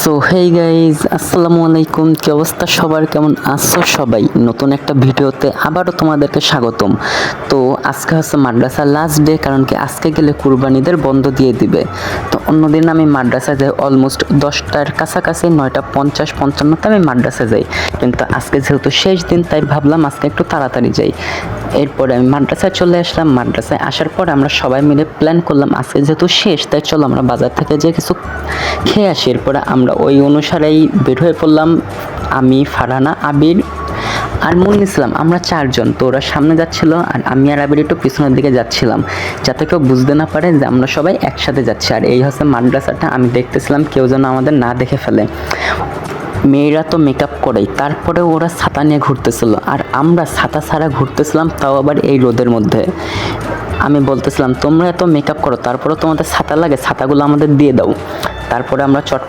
So hey guys, আসসালামু আলাইকুম। কি অবস্থা সবার, কেমন আছো সবাই? নতুন একটা ভিডিওতে আবারও তোমাদেরকে স্বাগতম। তো আজকে হচ্ছে মাদ্রাসার লাস্ট ডে, কারণ কি আজকে গেলে কুরবানিদের বন্ধ দিয়ে দিবে। তো অন্যদিন আমি মাদ্রাসায় যাই অলমোস্ট 10টার কাছাকাছি, 9:50-55তে আমি মাদ্রাসায় যাই, কিন্তু আজকে যেহেতু শেষ দিন তাই ভাবলাম আজকে একটু তাড়াতাড়ি যাই। এরপরে আমি মাদ্রাসায় চলে আসলাম। মাদ্রাসায় আসার পর আমরা সবাই মিলে প্ল্যান করলাম আজকে যেহেতু শেষ তাই চলো আমরা বাজার থেকে যে কিছু খেয়ে আসি। এরপরে আমরা ওই অনুসারেই বের হয়ে পড়লাম। আমি, ফারহানা, আবির আর মুন ইসলাম, আমরা চারজন। তো ওরা সামনে যাচ্ছিল আর আমি আর আবির একটু পিছনের দিকে যাচ্ছিলাম, যাতে কেউ বুঝতে না পারে যে আমরা সবাই একসাথে যাচ্ছি। আর এই হচ্ছে মাদ্রাসাটা, আমি দেখতেছিলাম কেউ যেন আমাদের না দেখে ফেলে। মেয়েরা তো মেকআপ করেই, তারপরে ওরা ছাতা নিয়ে ঘুরতেছিল আর আমরা ছাতা ছাড়া ঘুরতেছিলাম, তাও আবার এই রোদের মধ্যে। আমি বলতেছিলাম তোমরা এত মেকআপ করো, তারপরে তোমাদের ছাতা লাগে, ছাতাগুলো আমাদের দিয়ে দাও। তারপরে আমরা চট